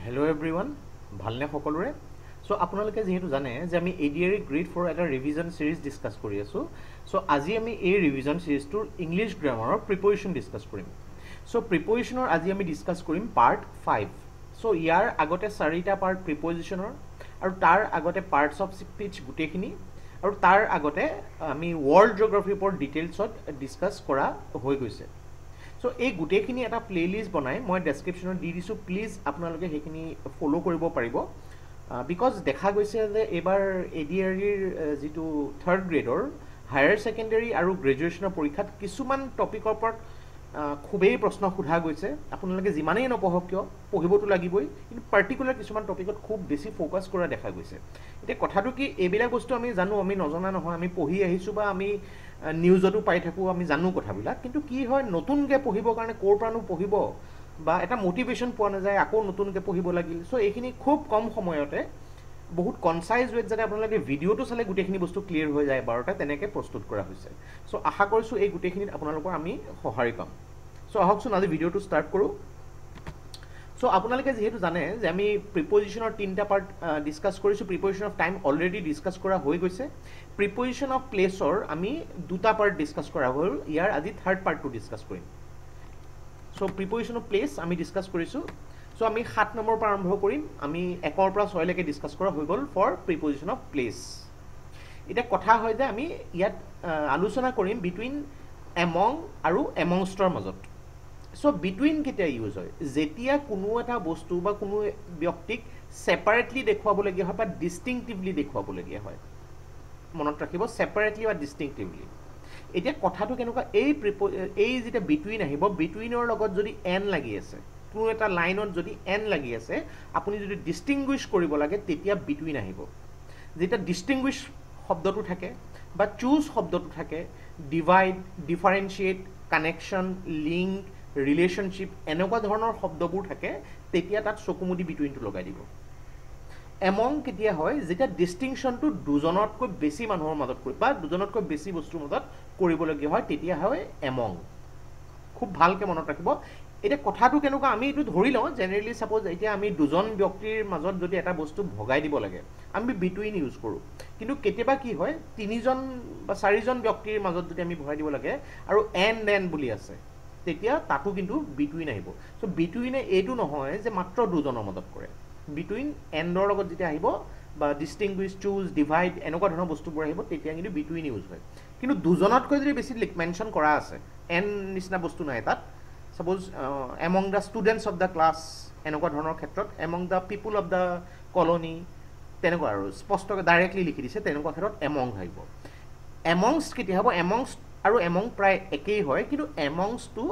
Hello everyone, ভালনে সকলোৰে so আপোনালোকে যেহেতু জানে যে আমি ADRE গ্ৰেড 4 এটা ৰিভিজন সিৰিজ ডিসকাস কৰি আছো সো আজি আমি এই ৰিভিজন সিৰিজটোৰ ইংলিশ গ্ৰামাৰৰ প্ৰিপজিশন ডিসকাস কৰিম সো প্ৰিপজিশনৰ আজি আমি ডিসকাস কৰিম পাৰ্ট 5 সো ইয়াৰ আগতে চাৰিটা পাৰ্ট প্ৰিপজিশনৰ আৰু তাৰ আগতে পাৰ্টস অফ স্পীচ গুটেখিনি আৰু তাৰ আগতে আমি ওয়াৰ্ল্ড জিওগ্ৰাফিৰ ওপৰত ডিটেইলছত ডিসকাস কৰা হৈ গৈছে সো এই গুটেখিনি এটা প্লেলিস্ট বনাই মই ডেসক্ৰিপচনত দি দিছো প্লিজ আপোনালোকে হেখিনি ফলো কৰিব পাৰিব বিকজ দেখা গৈছে যে এবাৰ এডিআৰইৰ যেটো থাৰ্ড গ্ৰেডৰ হায়াৰ সেকেন্ডাৰী আৰু গ্ৰেজুৱেচনৰ পৰীক্ষাত কিছুমান টপিকৰ ওপৰত খুবেই প্ৰশ্ন সোধা গৈছে আপোনালোকে যিমানেই নপঢ়ক কিয় পঢ়িবতো লাগিবই কিন্তু পাৰ্টিকুলাৰ কিছুমান টপিকত খুব বেছি ফোকাস কৰা দেখা গৈছে এতিয়া কথাটো কি এইবিলাক বস্তু আমি জানো আমি নজনা নহয় আমি পঢ়ি আহিছো বা আমি নিউজতো পাই থাকো আমি জানো কথাবিলাক কিন্তু কি হয় নতুনকে পঢ়িবৰ কাৰণে কোৰ প্ৰাণো পঢ়িব বা এটা মোটিভেশন পোৱা নাযায় আকৌ নতুনকে পঢ়িব লাগিল সো এইখিনি খুব কম সময়তে বহুত কনসাইজ ওয়েত যাতে আপোনালোকে ভিডিওটো চালে গুটেখিনি বস্তু ক্লিয়াৰ হৈ যায় বাৰটা তেনেকে প্ৰস্তুত কৰা হৈছে সো আশা কৰিছো এই গুটেখিনিত আপোনালোকৰ আমি সহায় পাম সো আহকচোন আজি ভিডিওটো ষ্টাৰ্ট কৰো সো আপোনালোকে যেহেতু জানে যে আমি প্ৰিপজিশনৰ তিনটা পাৰ্ট ডিসকাস কৰিছো প্ৰিপজিশন অফ টাইম অলৰেডি ডিসকাস কৰা হৈ গৈছে প্ৰিপজিশন অফ প্লেছৰ আমি দুটা পাৰ্ট ডিসকাস কৰা হ'ল ইয়াৰ আজি থাৰ্ড পাৰ্টটো ডিসকাস কৰিম সো প্ৰিপজিশন অফ প্লেছ আমি ডিসকাস কৰিছো সো আমি 7 নম্বৰ পৰা আৰম্ভ কৰিম আমি 1 ৰ পৰা 6 লৈকে ডিসকাস কৰা হৈ গ'ল ফৰ প্ৰিপজিশন অফ প্লেছ এটা কথা হয় যে আমি ইয়াত আলোচনা কৰিম বিটুইন এমং আৰু এমংষ্টৰ মাজত সো বিটুইন কেতিয়া ইউজ হয় যেতিয়া কোনো এটা বস্তু বা কোনো ব্যক্তিক সেপাৰেটলি দেখুৱাবলগীয়া হয় বা ডিস্টিংটিভলি দেখুৱাবলগীয়া হয় মনত ৰাখিব সেপাৰেটলি বা ডিস্টিংটিভলি এতিয়া কথাটো কেনেকুৱা এই যেটা বিটুইন আহিব বিটুইনৰ লগত যদি এন লাগি আছে কোনো এটা লাইনত যদি এন লাগি আছে আপুনি যদি ডিস্টিংগুইশ কৰিব লাগে তেতিয়া বিটুইন আহিব যেটা ডিস্টিংগুইশ শব্দটো থাকে বা চুজ শব্দটো থাকে ডিভাইড ডিফাৰেন্সিয়েট কানেকশন লিংক ৰিলেশনশিপ এনেকুৱা ধৰণৰ শব্দবোৰ থাকে তেতিয়া তাত চকুমুদি বিটুইনটো লগাই দিব এমং কেতিয়া হয় যেটা ডিস্টিংশনটো দুজনতকৈ বেছি মানুহৰ মাজত কৰি বা দুজনতকৈ বেছি বস্তুৰ মাজত কৰিবলগীয়া হয় তেতিয়া হয় এমং খুব ভালকে মনত ৰাখিব এটা কথাটো কেনেকুৱা আমি এটো ধৰি লওঁ জেনাৰেলি সাপোজ এতিয়া আমি দুজন ব্যক্তিৰ মাজত যদি এটা বস্তু ভগাই দিব লাগে আমি বিটুইন ইউজ কৰো কিন্তু কেতিয়াবা কি হয় তিনিজন বা চাৰিজন ব্যক্তিৰ মাজত যদি আমি ভগাই দিব লাগে আৰু এণ্ড দেন বুলি আছে তেতিয়া তাতো কিন্তু বিটুইন আহিব সো বিটুইনে এটো নহয় যে মাত্ৰ দুজনৰ মাজত কৰে বিটুইন এণ্ডৰ লগত যেতিয়া আহিব বা ডিস্টিংগুইশ চুজ ডিভাইড এনেকুৱা ধৰণৰ বস্তুবোৰ আহিব তেতিয়া কিন্তু বিটুইন ইউজ হয় কিন্তু দুজনতকৈ যদি বেছি মেনশন কৰা আছে এন নিচিনা বস্তু নাই তাত suppose among the students of the class এনেকুৱা ধৰণৰ ক্ষেত্ৰত among the people of the colony তেনেকুৱা আৰু স্পষ্টকৈ ডাইৰেক্টলি লিখি দিছে তেনেকুৱা ক্ষেত্ৰত এমং আহিব এমংস কেতিয়া হ'ব এমংস আৰু এমং প্ৰায় একেই হয় কিন্তু এমংসটো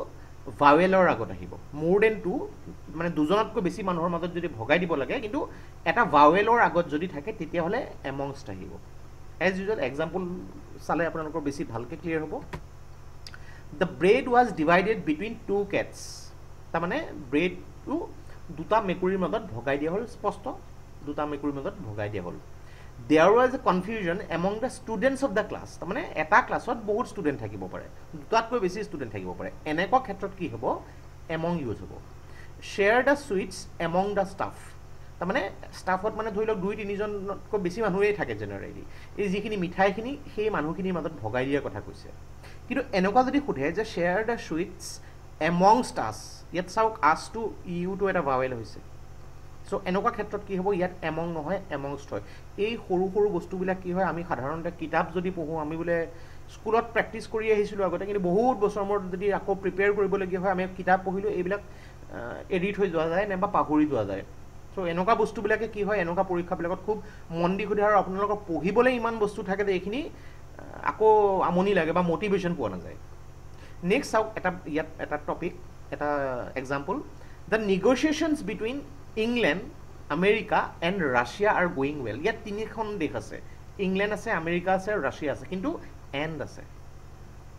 ভাৱেলৰ আগত আহিব মোৰ দেন টু মানে দুজনতকৈ বেছি মানুহৰ মাজত যদি ভগাই দিব লাগে কিন্তু এটা ভাৱেলৰ আগত যদি থাকে তেতিয়া হলে এমংস আহিব এজ ইউজুৱেল এক্সাম্পল চালে আপোনালোকৰ বেছি ভালকে ক্লিয়াৰ হ'ব The bread was divided between two cats. তাৰ মানে ব্ৰেডটো দুটা মেকুৰীৰ মাজত ভগাই দিয়া হ'ল স্পষ্ট দুটা মেকুৰীৰ মাজত ভগাই দিয়া হ'ল There was a confusion among the students of the class. তাৰ মানে এটা ক্লাছত বহুত ষ্টুডেন্ট থাকিব পাৰে দুটাতকৈ বেছি ষ্টুডেন্ট থাকিব পাৰে এনেকুৱা ক্ষেত্ৰত কি হ'ব among ইউজ হ'ব Share the sweets among the staff. তাৰ মানে ষ্টাফত মানে ধৰি লওক দুই তিনিজনতকৈ বেছি মানুহেই থাকে জেনাৰেলি এই যিখিনি মিঠাইখিনি সেই মানুহখিনিৰ মাজত ভগাই দিয়াৰ কথা কৈছে কিন্তু এনেকুৱা যদি সোধে যে শ্বেয়াৰ দ্য সুইটছ এমংষ্ট আছ ইয়াত চাওক আছ টু ইউটো এটা ভাৱেল হৈছে সো এনেকুৱা ক্ষেত্ৰত কি হ'ব ইয়াত এমং নহয় এমংষ্ট হয় এই সৰু সৰু বস্তুবিলাক কি হয় আমি সাধাৰণতে কিতাপ যদি পঢ়ো আমি বোলে স্কুলত প্ৰেক্টিছ কৰি আহিছিলোঁ আগতে কিন্তু বহুত বছৰ মূৰত যদি আকৌ প্ৰিপেয়াৰ কৰিবলগীয়া হয় আমি কিতাপ পঢ়িলোঁ এইবিলাক এডিট হৈ যোৱা যায় নাইবা পাহৰি যোৱা যায় সো এনেকুৱা বস্তুবিলাকে কি হয় এনেকুৱা পৰীক্ষাবিলাকত খুব মন দি সোধে আৰু আপোনালোকৰ পঢ়িবলৈ ইমান বস্তু থাকে যে এইখিনি আকৌ আমনি লাগে বা মোটিভেশন পোৱা নাযায় নেক্সট চাওক এটা টপিক এটা example the negotiations between England America and Russia are going well ইয়াত তিনিখন দেশ আছে ইংলেণ্ড আছে আমেৰিকা আছে আৰু ৰাছিয়া আছে কিন্তু এণ্ড আছে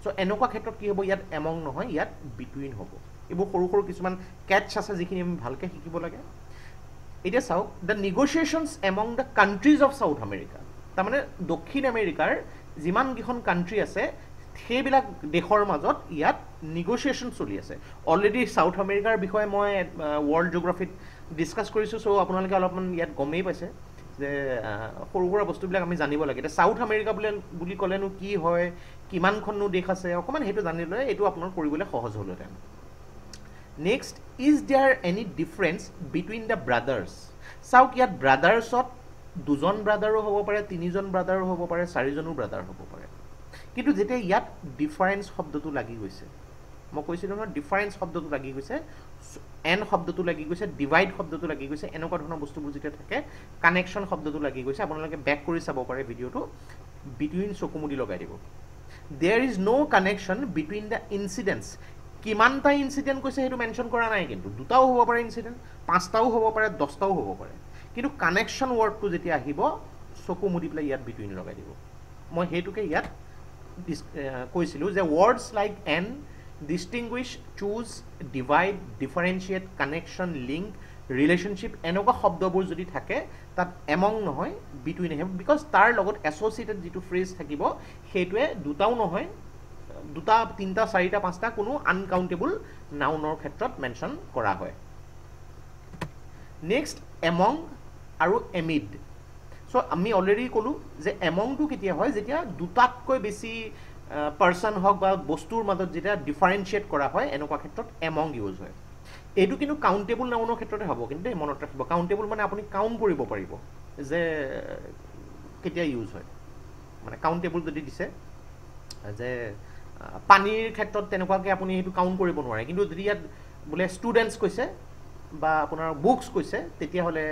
সো এনেকুৱা ক্ষেত্ৰত কি হ'ব ইয়াত এমং নহয় ইয়াত বিটুইন হ'ব এইবোৰ সৰু সৰু কিছুমান কেটছ আছে যিখিনি আমি ভালকৈ শিকিব লাগে এতিয়া চাওক the negotiations among the countries of South America তাৰমানে দক্ষিণ আমেৰিকাৰ যিমান কেইখন কাণ্ট্ৰি আছে সেইবিলাক দেশৰ মাজত ইয়াত নিগোচিয়েশ্যন চলি আছে অলৰেডি সাউথ আমেৰিকাৰ বিষয়ে মই ৱৰ্ল্ড জিঅ'গ্ৰাফিত ডিছকাছ কৰিছোঁ চ' আপোনালোকে অলপমান ইয়াত গমেই পাইছে যে সৰু সুৰা বস্তুবিলাক আমি জানিব লাগে এতিয়া সাউথ আমেৰিকা বুলি ক'লেনো কি হয় কিমানখননো দেশ আছে অকণমান সেইটো জানিলে এইটো আপোনাৰ কৰিবলৈ সহজ হ'লহেঁতেন next is there any difference between the brothers চাওক ইয়াত ব্ৰাদাৰ্ছত দুজন ব্ৰাদাৰো হ'ব পাৰে তিনিজন ব্ৰাদাৰো হ'ব পাৰে চাৰিজনো ব্ৰাদাৰ হ'ব পাৰে কিন্তু যেতিয়া ইয়াত ডিফাৰেঞ্চ শব্দটো লাগি গৈছে মই কৈছিলোঁ নহয় ডিফাৰেঞ্চ শব্দটো লাগি গৈছে এন শব্দটো লাগি গৈছে ডিভাইড শব্দটো লাগি গৈছে এনেকুৱা ধৰণৰ বস্তুবোৰ যেতিয়া থাকে কানেকশ্যন শব্দটো লাগি গৈছে আপোনালোকে বেক কৰি চাব পাৰে ভিডিঅ'টো বিটুইন চকুমুদি লগাই দিব there is no' connection between the incidents কিমানটা ইনচিডেণ্ট কৈছে সেইটো মেনশ্যন কৰা নাই কিন্তু দুটাও হ'ব পাৰে ইনচিডেণ্ট পাঁচটাও হ'ব পাৰে 10টাও হ'ব পাৰে কিন্তু কানেকশ্যন ৱৰ্ডটো যেতিয়া আহিব চকু মুদি পেলাই ইয়াত বিটুইন লগাই দিব মই সেইটোকে ইয়াত কৈছিলোঁ যে words like an distinguish choose divide differentiate connection link relationship এনেকুৱা শব্দবোৰ যদি থাকে তাত এমং নহয় বিটুইন আহে বিকজ তাৰ লগত এছ'চিয়েটেড যিটো ফ্ৰেজ থাকিব সেইটোৱে দুটাও নহয় দুটা তিনিটা চাৰিটা পাঁচটা কোনো আনকাউণ্টেবল নাউনৰ ক্ষেত্ৰত মেনশ্যন কৰা হয় নেক্সট এমং আৰু এমিড চ' আমি অলৰেডি ক'লোঁ যে এমংটো কেতিয়া হয় যেতিয়া দুটাতকৈ বেছি পাৰ্চন হওক বা বস্তুৰ মাজত যেতিয়া ডিফাৰেঞ্চিয়েট কৰা হয় এনেকুৱা ক্ষেত্ৰত এমং ইউজ হয় এইটো কিন্তু কাউণ্টেবল নাউনৰ ক্ষেত্ৰতে হ'ব কিন্তু মনত ৰাখিব কাউণ্টেবল মানে আপুনি কাউণ্ট কৰিব পাৰিব যে কেতিয়া ইউজ হয় মানে কাউণ্টেবল যদি দিছে যে পানীৰ ক্ষেত্ৰত তেনেকুৱাকৈ আপুনি সেইটো কাউণ্ট কৰিব নোৱাৰে কিন্তু যদি ইয়াত বোলে ষ্টুডেণ্টছ কৈছে বা আপোনাৰ বুকছ কৈছে তেতিয়াহ'লে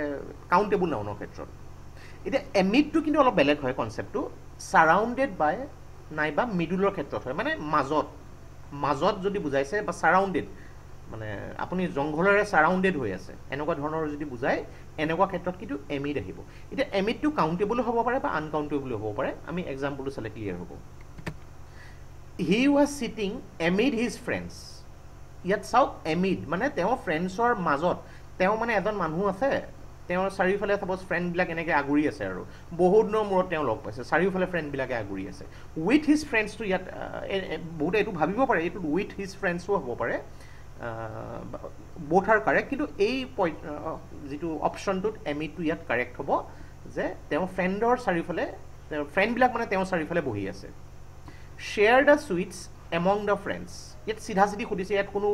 কাউণ্টেবল নাউনৰ ক্ষেত্ৰত এতিয়া এমিডটো কিন্তু অলপ বেলেগ হয় কনচেপ্টটো ছাৰাউণ্ডেড বাই নাইবা মিডুলৰ ক্ষেত্ৰত হয় মানে মাজত যদি বুজাইছে বা ছাৰাউণ্ডেড মানে আপুনি জংঘলেৰে ছাৰাউণ্ডেড হৈ আছে এনেকুৱা ধৰণৰ যদি বুজায় এনেকুৱা ক্ষেত্ৰত কিন্তু এমিড আহিব এতিয়া এমিডটো কাউণ্টেবলো হ'ব পাৰে বা আনকাউণ্টেবলো হ'ব পাৰে আমি এক্সাম্পলটো চালে ক্লিয়াৰ হ'ব he was sitting amid his friends ইয়াত চাওক এমিড মানে তেওঁৰ ফ্ৰেণ্ডছৰ মাজত তেওঁ মানে এজন মানুহ আছে তেওঁৰ চাৰিওফালে চাপ'জ ফ্ৰেণ্ডবিলাক এনেকৈ আগুৰি আছে আৰু বহুত দিনৰ মূৰত তেওঁ লগ পাইছে চাৰিওফালে ফ্ৰেণ্ডবিলাকে আগুৰি আছে উইথ হিজ ফ্ৰেণ্ডছটো ইয়াত বহুতে এইটো ভাবিব পাৰে এইটো উইথ হিজ ফ্ৰেণ্ডছো হ'ব পাৰে বোথ আৰ কাৰেক্ট কিন্তু এই যিটো অপশ্যনটোত এমিডটো ইয়াত কাৰেক্ট হ'ব যে তেওঁ ফ্ৰেণ্ডৰ চাৰিওফালে ফ্ৰেণ্ডবিলাক মানে তেওঁৰ চাৰিওফালে বহি আছে share the sweets among the friends ইয়াত চিধা চিধি সুধিছে ইয়াত কোনো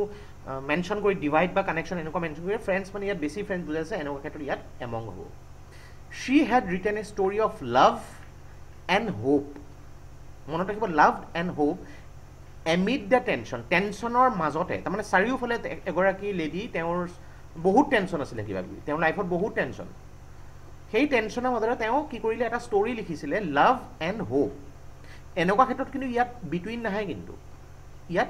মেনশ্যন কৰি ডিভাইড বা কানেকশ্যন এনেকুৱা মেনশ্যন কৰি ফ্ৰেণ্ডছ মানে ইয়াত বেছি ফ্ৰেণ্ডছ বুজাইছে এনেকুৱা ক্ষেত্ৰত ইয়াত এমং হ'ব she had written a story of love and hope মনত ৰাখিব love and hope amid the টেনশ্যনৰ মাজতে তাৰমানে চাৰিওফালে এগৰাকী লেডি তেওঁৰ বহুত টেনশ্যন আছিলে কিবা কিবি তেওঁৰ লাইফত বহুত টেনশ্যন সেই টেনশ্যনৰ মাজতে তেওঁ কি কৰিলে এটা ষ্টৰি লিখিছিলে লাভ এণ্ড হোপ এনেকুৱা ক্ষেত্ৰত কিন্তু ইয়াত বিটুইন নাহে কিন্তু ইয়াত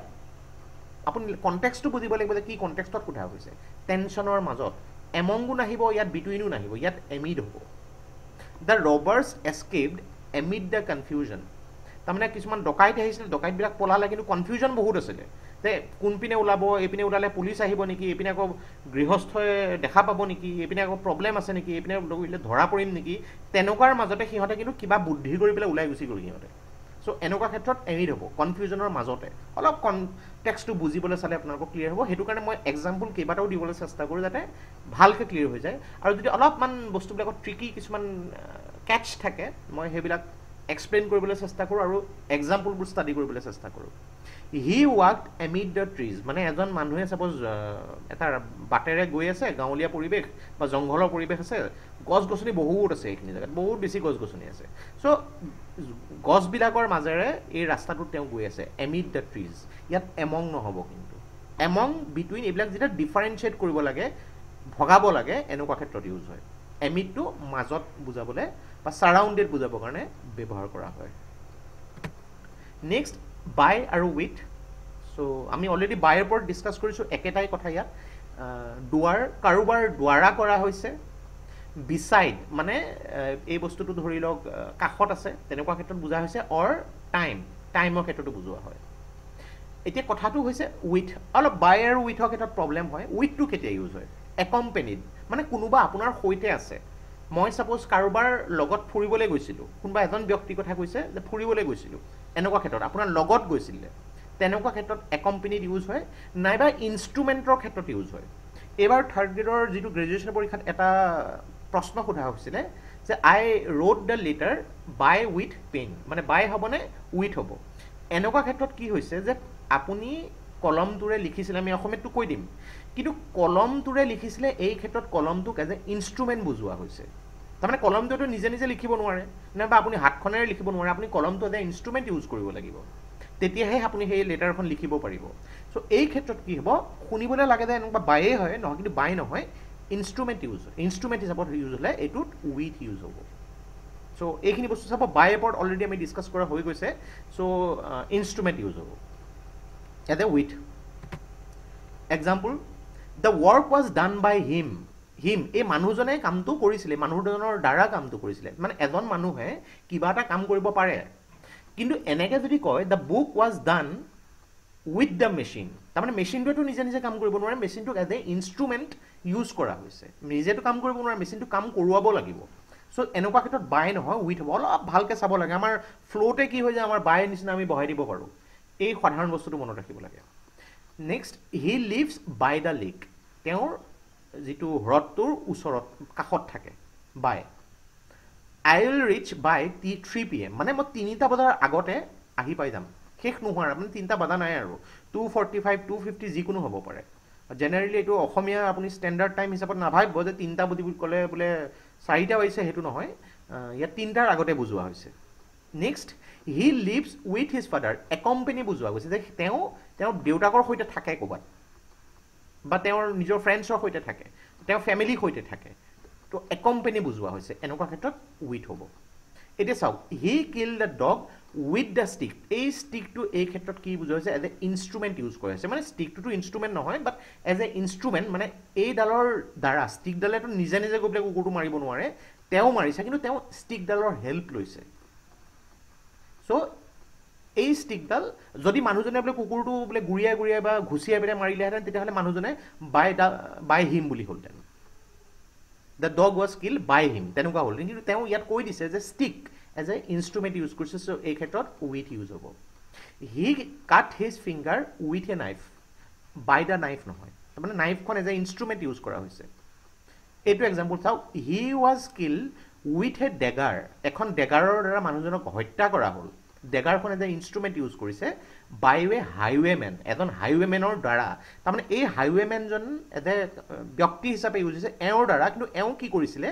আপুনি কণ্টেক্সটো বুজিব লাগিব যে কি কণ্টেক্সটত সোধা হৈছে টেনশ্যনৰ মাজত এমংও নাহিব ইয়াত বিটুইনো নাহিব ইয়াত এমিড হ'ব দ্য ৰবাৰ্ছ এস্কেপড এমিড দ্য কনফিউজন তাৰমানে কিছুমান ডকাইত আহিছিলে ডকাইতবিলাক পলালে কিন্তু কনফিউজন বহুত আছিলে যে কোনপিনে ওলাব এইপিনে ওলালে পুলিচ আহিব নেকি এইপিনে আকৌ গৃহস্থই দেখা পাব নেকি এইপিনে আকৌ প্ৰব্লেম আছে নেকি এইপিনে ধৰা পৰিম নেকি তেনেকুৱাৰ মাজতে সিহঁতে কিন্তু কিবা বুদ্ধি কৰি পেলাই ওলাই গুচি গ'ল সিহঁতে চ' এনেকুৱা ক্ষেত্ৰত এমিড হ'ব কনফিউজনৰ মাজতে অলপ কনটেক্সটো বুজিবলৈ চালে আপোনালোকক ক্লিয়াৰ হ'ব সেইটো কাৰণে মই এক্সাম্পল কেইবাটাও দিবলৈ চেষ্টা কৰোঁ যাতে ভালকৈ ক্লিয়াৰ হৈ যায় আৰু যদি অলপমান বস্তুবিলাকত ট্ৰিকি কিছুমান কেটচ থাকে মই সেইবিলাক এক্সপ্লেইন কৰিবলৈ চেষ্টা কৰোঁ আৰু এক্সাম্পলবোৰ ষ্টাডি কৰিবলৈ চেষ্টা কৰোঁ হি ৱাকড এমিড দ্য ট্ৰিজ মানে এজন মানুহে চাপ'জ এটা বাটেৰে গৈ আছে গাঁৱলীয়া পৰিৱেশ বা জংঘলৰ পৰিৱেশ আছে গছ গছনি বহুত আছে এইখিনি জেগাত বহুত বেছি গছ গছনি আছে চ' গছবিলাকৰ মাজেৰে এই ৰাস্তাটোত তেওঁ গৈ আছে এমিড দ্য ট্ৰিজ ইয়াত এমং নহ'ব কিন্তু এমং বিটুইন এইবিলাক যেতিয়া ডিফাৰেঞ্চিয়েট কৰিব লাগে ভগাব লাগে এনেকুৱা ক্ষেত্ৰত ইউজ হয় এমিডটো মাজত বুজাবলৈ বা ছাৰাউণ্ডেড বুজাবৰ কাৰণে ব্যৱহাৰ কৰা হয় নেক্সট বাই আৰু উইথ চ' আমি অলৰেডি বাইৰ ওপৰত ডিছকাছ কৰিছোঁ একেটাই কথা ইয়াত দুৱাৰ কাৰোবাৰ দ্বাৰা কৰা হৈছে বিচাইড মানে এই বস্তুটো ধৰি লওক কাষত আছে তেনেকুৱা ক্ষেত্ৰত বুজা হৈছে অৰ টাইমৰ ক্ষেত্ৰতো বুজোৱা হয় এতিয়া কথাটো হৈছে উইথ অলপ বাই আৰু উইথৰ ক্ষেত্ৰত প্ৰব্লেম হয় উইথটো কেতিয়া ইউজ হয় একম্পেনিড মানে কোনোবা আপোনাৰ সৈতে আছে মই সাপোজ কাৰোবাৰ লগত ফুৰিবলৈ গৈছিলোঁ, কোনোবা এজন ব্যক্তিৰ কথা কৈছে যে ফুৰিবলৈ গৈছিলোঁ, এনেকুৱা ক্ষেত্ৰত আপোনাৰ লগত গৈছিলে, তেনেকুৱা ক্ষেত্ৰত একম্পেনিড ইউজ হয়, নাইবা ইনষ্ট্ৰুমেণ্টৰ ক্ষেত্ৰত ইউজ হয়। এইবাৰ থাৰ্ড গ্ৰেডৰ যিটো গ্ৰেজুৱেশ্যন পৰীক্ষাত এটা প্ৰশ্ন সোধা হৈছিলে যে I wrote the letter by with pen, মানে বাই হ'বনে উইথ হ'ব। এনেকুৱা ক্ষেত্ৰত কি হৈছে যে আপুনি কলমটোৰে লিখিছিলে, আমি অসমীয়াটো কৈ দিম, কিন্তু কলমটোৰে লিখিছিলে, এই ক্ষেত্ৰত কলমটোক এজ এ ইনষ্ট্ৰুমেণ্ট বুজোৱা হৈছে। তাৰমানে কলমটোৱেতো নিজে নিজে লিখিব নোৱাৰে, নাইবা আপুনি হাতখনেৰে লিখিব নোৱাৰে, আপুনি কলমটো এজ এ ইনষ্ট্ৰুমেণ্ট ইউজ কৰিব লাগিব, তেতিয়াহে আপুনি সেই লেটাৰখন লিখিব পাৰিব। চ' এই ক্ষেত্ৰত কি হ'ব, শুনিবলৈ লাগে যে এনেকুৱা বাইয়ে হয়, নহয়, কিন্তু বাই নহয়, ইনষ্ট্ৰুমেণ্ট ইউজ হয়। ইনষ্ট্ৰুমেণ্ট হিচাপত ইউজ হ'লে এইটোত উইথ ইউজ হ'ব। চ' এইখিনি বস্তু চাব, বাই ওপৰত অলৰেডি আমি ডিছকাছ কৰা হৈ গৈছে। চ' ইনষ্ট্ৰুমেণ্ট ইউজ হ'ব as a with. Example, the work was done by him. Him, এই মানুহজনে কামটো কৰিছিলে, মানুহজনৰ দ্বাৰা কামটো কৰিছিলে। মানে এজন মানুহে কিবা এটা কাম কৰিব পাৰে, কিন্তু এনেকৈ যদি কয় the book was done with the machine, তাৰমানে মেচিনটোৱেতো নিজে নিজে কাম কৰিব নোৱাৰে, মেচিনটোক এজ এ ইনষ্ট্ৰুমেণ্ট ইউজ কৰা হৈছে। নিজেতো কাম কৰিব নোৱাৰে, মেচিনটো কাম কৰোৱাব লাগিব। চ' এনেকুৱা ক্ষেত্ৰত বাই নহয় উইথ হ'ব। অলপ ভালকৈ চাব লাগে, আমাৰ ফ্ল'তে কি হৈ যায়, আমাৰ বাই নিচিনা আমি বহাই দিব পাৰোঁ। এই সাধাৰণ বস্তুটো মনত ৰাখিব লাগে। Next, he lives by the lake, তেওঁৰ যিটো হ্ৰদটোৰ ওচৰত, কাষত থাকে, by. I will reach by 3 PM, মানে মই 3টা বজাৰ আগতে আহি পাই যাম। শেষ নোহোৱাৰ, মানে 3টা বজা নাই আৰু, 2:45, 2:50 যিকোনো হ'ব পাৰে। জেনেৰেলি এইটো অসমীয়া আপুনি ষ্টেণ্ডাৰ্ড টাইম হিচাপত নাভাবিব যে 3টা বুলি ক'লে বোলে 4টা হৈছে, সেইটো নহয়, ইয়াত 3টাৰ আগতে বুজোৱা হৈছে। Next, he lives with his father, accompany বুজোৱা গৈছে যে তেওঁৰ দেউতাকৰ সৈতে থাকে ক'ৰবাত, বা তেওঁৰ নিজৰ ফ্ৰেণ্ডছৰ সৈতে থাকে, তেওঁৰ ফেমিলিৰ সৈতে থাকে। তো একম্পেনি বুজোৱা হৈছে, এনেকুৱা ক্ষেত্ৰত উইথ হ'ব। এতিয়া চাওক, he kill the dog with the stick, এই ষ্টিকটো এই ক্ষেত্ৰত কি বুজোৱা হৈছে, এজ এ ইনষ্ট্ৰুমেণ্ট ইউজ কৰা হৈছে। মানে ষ্টিকটোতো ইনষ্ট্ৰুমেণ্ট নহয়, বাট এজ এ ইনষ্ট্ৰুমেণ্ট, মানে এইডালৰ দ্বাৰা, ষ্টিকডালেতো নিজে নিজে গৈ পেলাই কুকুৰটো মাৰিব নোৱাৰে, তেওঁ মাৰিছে, কিন্তু তেওঁ ষ্টিকডালৰ হেল্প লৈছে। চ' এই ষ্টিকডাল যদি মানুহজনে বোলে কুকুৰটো বোলে গুৰিয়াই বা ঘুচিয়াই পেলাই মাৰিলেহেঁতেন, তেতিয়াহ'লে মানুহজনে বাই হিম বুলি হ'লহেঁতেন, the dog was kill by him, তেনেকুৱা হ'ল। কিন্তু তেওঁ ইয়াত কৈ দিছে যে stick as a instrument use কৰিছে, চ' এই ক্ষেত্ৰত উইথ ইউজ হ'ব। He cut his finger with a knife, by the knife নহয়, তাৰমানে নাইফখন এজ এ ইনষ্ট্ৰুমেণ্ট ইউজ কৰা হৈছে। এইটো এক্সাম্পল চাওক, he was kill with a dagger, এখন ডেগাৰৰ দ্বাৰা মানুহজনক হত্যা কৰা হ'ল। ডেগাৰখন এজ এ ইনষ্ট্ৰুমেণ্ট ইউজ কৰিছে বাই এ হাইৱেমেন, এজন হাইৱেমেনৰ দ্বাৰা, তাৰমানে এই হাইৱেমেনজন এজ এ ব্যক্তি হিচাপে ইউজ হৈছে এওঁৰ দ্বাৰা, কিন্তু এওঁ কি কৰিছিলে,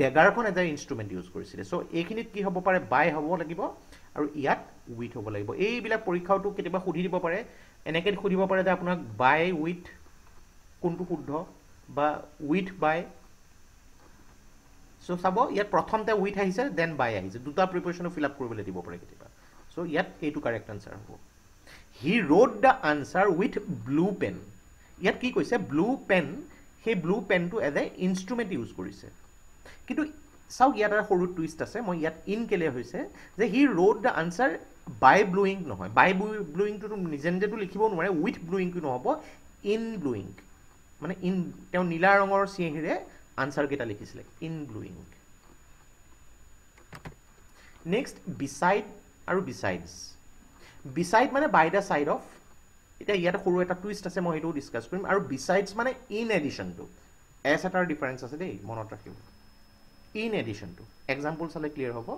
ডেগাৰখন এজ এ ইনষ্ট্ৰুমেণ্ট ইউজ কৰিছিলে। চ' এইখিনিত কি হ'ব পাৰে, বাই হ'ব লাগিব, আৰু ইয়াত উইথ হ'ব লাগিব। এইবিলাক পৰীক্ষাতো কেতিয়াবা সুধি দিব পাৰে, এনেকৈ সুধিব পাৰে যে আপোনাক বাই উইথ কোনটো শুদ্ধ, বা উইথ বাই। চ' চাব, ইয়াত প্ৰথমতে উইথ আহিছে, দেন বাই আহিছে, দুটা প্ৰিপেৰেশ্যনো ফিল আপ কৰিবলৈ দিব পাৰে কেতিয়াবা। চ' ইয়াত এইটো কাৰেক্ট আনচাৰ হ'ব। He wrote the answer with blue pen, ইয়াত কি কৈছে, ব্লু পেন, সেই ব্লু পেনটো এজ এ ইনষ্ট্ৰুমেণ্ট ইউজ কৰিছে। কিন্তু চাওক, ইয়াত এটা সৰু টুইষ্ট আছে, মই ইয়াত ইন কেলে হৈছে যে হি wrote the answer by blowing নহয়, বাই ব্লুইংটোতো নিজে নিজেতো লিখিব নোৱাৰে, উইথ ব্লুইংটো নহ'ব, ইন ব্লুইং, মানে ইন, তেওঁ নীলা ৰঙৰ চিঞাহীৰে আনচাৰকেইটা লিখিছিলে, ইন ব্লুইং। নেক্সট, বিচাইড আৰু বিচাইডছ। বিচাইড মানে বাই দ্য চাইড অফ, এতিয়া ইয়াতে সৰু এটা টুইষ্ট আছে, মই সেইটোও ডিছকাছ কৰিম। আৰু বিচাইডছ মানে ইন এডিশ্যনটো, এছ এটাৰ ডিফাৰেঞ্চ আছে দেই, মনত ৰাখিব, ইন এডিশ্যনটো। এক্সাম্পল চালে ক্লিয়াৰ হ'ব।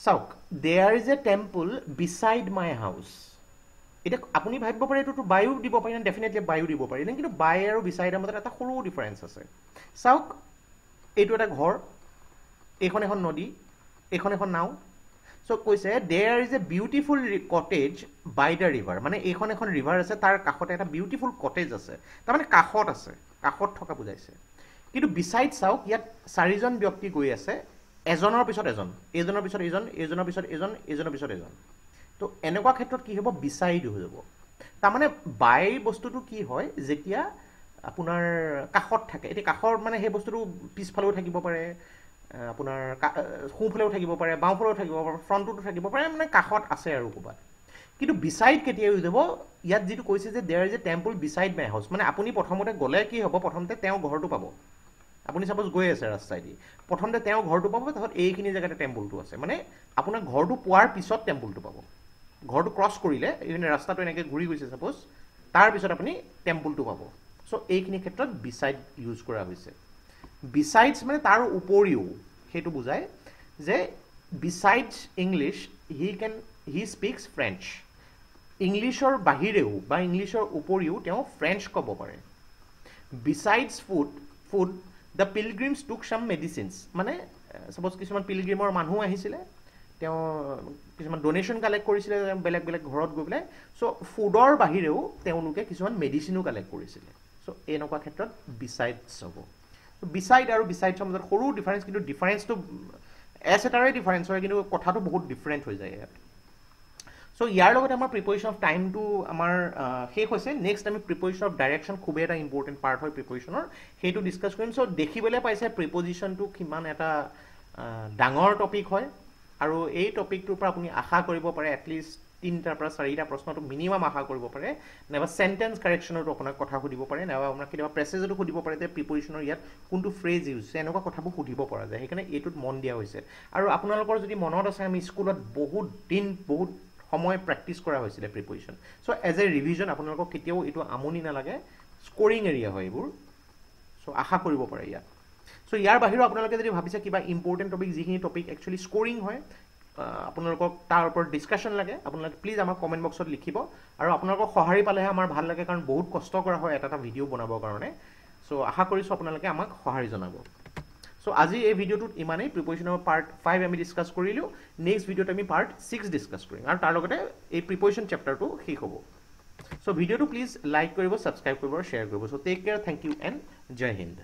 চাওক, there is a temple beside my house. এতিয়া আপুনি ভাবিব পাৰে এইটোতো বায়ু দিব পাৰি, ডেফিনেটলি বায়ু দিব পাৰি, কিন্তু বাই আৰু বিচাইডৰ মাজত এটা সৰু ডিফাৰেঞ্চ আছে। চাওক, এইটো এটা ঘৰ, এইখন এখন নদী, এইখন এখন নাও। চ' কৈছে there is a beautiful cottage by the river, মানে এইখন এখন ৰিভাৰ আছে, তাৰ কাষতে এটা বিউটিফুল কটেজ আছে, তাৰমানে কাষত আছে, কাষত থকা বুজাইছে। কিন্তু বিচাইড চাওক, ইয়াত 4জন ব্যক্তি গৈ আছে, এজনৰ পিছত এজন, এইজনৰ পিছত এইজন, এইজনৰ পিছত এজন, এইজনৰ পিছত এজন। তো এনেকুৱা ক্ষেত্ৰত কি হ'ব, বিচাইড হৈ যাব। তাৰমানে বাই বস্তুটো কি হয়, যেতিয়া আপোনাৰ কাষত থাকে, এতিয়া কাষৰ মানে সেই বস্তুটো পিছফালেও থাকিব পাৰে, আপোনাৰ সোঁফালেও থাকিব পাৰে, বাওঁফালেও থাকিব পাৰে, ফ্ৰণ্টতো থাকিব পাৰে, মানে কাষত আছে আৰু ক'ৰবাত। কিন্তু বিচাইড কেতিয়া হৈ যাব, ইয়াত যিটো কৈছে যে there is a temple beside my house, মানে আপুনি প্ৰথমতে গ'লে কি হ'ব, প্ৰথমতে তেওঁ ঘৰটো পাব, আপুনি সাপোজ গৈ আছে ৰাস্তাইদি প্ৰথমতে তেওঁ ঘৰটো পাব তাহত এইখিনি জেগাতে টেম্পলটো আছে মানে আপোনাৰ ঘৰটো পোৱাৰ পিছত টেম্পলটো পাব ঘৰটো ক্ৰছ কৰিলে এইখিনি ৰাস্তাটো এনেকৈ ঘূৰি গৈছে সাপোজ তাৰ পিছত আপুনি টেম্পলটো পাব সো এইখিনি ক্ষেত্ৰত বিসাইড ইউজ কৰা হৈছে বিসাইডছ মানে তাৰ উপৰিও সেইটো বুজায় যে বিসাইডছ ইংলিছ হি স্পিক্স ফ্ৰেঞ্চ ইংলিছৰ বাহিৰেও বা ইংলিছৰ উপৰিও তেওঁ ফ্ৰেঞ্চ ক'ব পাৰে বিসাইডছ ফুড দ্য পিলগ্ৰিমছ টুক সাম মেডিচিনছ মানে সাপোজ কিছুমান পিলগ্ৰিমৰ মানুহ আহিছিলে তেওঁ কিছুমান ডোনেশ্যন কালেক্ট কৰিছিলে বেলেগ বেলেগ ঘৰত গৈ পেলাই চ' ফুডৰ বাহিৰেও তেওঁলোকে কিছুমান মেডিচিনো কালেক্ট কৰিছিলে চ' এনেকুৱা ক্ষেত্ৰত বিসাইডছ হ'ব বিসাইড আৰু বিসাইডছৰ মাজত সৰু ডিফাৰেঞ্চ কিন্তু ডিফাৰেঞ্চটো এছ এটাৰে ডিফাৰেঞ্চ হয় কিন্তু কথাটো বহুত ডিফাৰেণ্ট হৈ যায় ইয়াত সো ইয়াৰ লগতে আমাৰ প্ৰিপজিশ্যন অফ টাইমটো আমাৰ শেষ হৈছে নেক্সট আমি প্ৰিপজিশ্যন অফ ডাইৰেকশ্যন খুবেই এটা ইম্পৰ্টেণ্ট পাৰ্ট হয় প্ৰিপজিশ্যনৰ সেইটো ডিছকাছ কৰিম চ' দেখিবলৈ পাইছে প্ৰিপজিশ্যনটো কিমান এটা ডাঙৰ টপিক হয় আৰু এই টপিকটোৰ পৰা আপুনি আশা কৰিব পাৰে এটলিষ্ট 3টাৰ পৰা 4টা প্ৰশ্নটো মিনিমাম আশা কৰিব পাৰে নাইবা চেণ্টেন্স কাৰেকশ্যনতো আপোনাক কথা সুধিব পাৰে নাইবা আপোনাক কেতিয়াবা প্ৰেছেজতো সুধিব পাৰে যে প্ৰিপজিশ্যনৰ ইয়াত কোনটো ফ্ৰেজ ইউজ হৈছে এনেকুৱা কথাবোৰ সুধিব পৰা যায় সেইকাৰণে এইটোত মন দিয়া হৈছে আৰু আপোনালোকৰ যদি মনত আছে আমি স্কুলত বহুত সময় প্ৰেক্টিছ কৰা হৈছিলে preposition so' as a revision আপোনালোকক কেতিয়াও এইটো আমনি নালাগে স্কৰিং এৰিয়া হয় এইবোৰ চ' আশা কৰিব পাৰে ইয়াত চ' ইয়াৰ বাহিৰেও আপোনালোকে যদি ভাবিছে কিবা ইম্পৰ্টেণ্ট টপিক যিখিনি টপিক একচুৱেলি স্কৰিং হয় আপোনালোকক তাৰ ওপৰত ডিছকাশ্যন লাগে আপোনালোকে প্লিজ আমাক কমেণ্ট বক্সত লিখিব আৰু আপোনালোকক সঁহাৰি পালেহে আমাৰ ভাল লাগে কাৰণ বহুত কষ্ট কৰা হয় এটা ভিডিঅ' বনাবৰ কাৰণে চ' আশা কৰিছোঁ আপোনালোকে আমাক সঁহাৰি জনাব চ' আজি এই ভিডিঅ'টোত ইমানেই প্ৰিপজিশ্যনৰ পাৰ্ট 5 আমি ডিছকাছ কৰিলোঁ নেক্সট ভিডিঅ'ত আমি পাৰ্ট 6 ডিছকাছ কৰিম আৰু তাৰ লগতে এই প্ৰিপজিশ্যন চেপ্টাৰটো শেষ হ'ব চ' ভিডিঅ'টো প্লিজ লাইক কৰিব ছাবস্ক্ৰাইব কৰিব আৰু শ্বেয়াৰ কৰিব so' take care thank you and জয় হিন্দ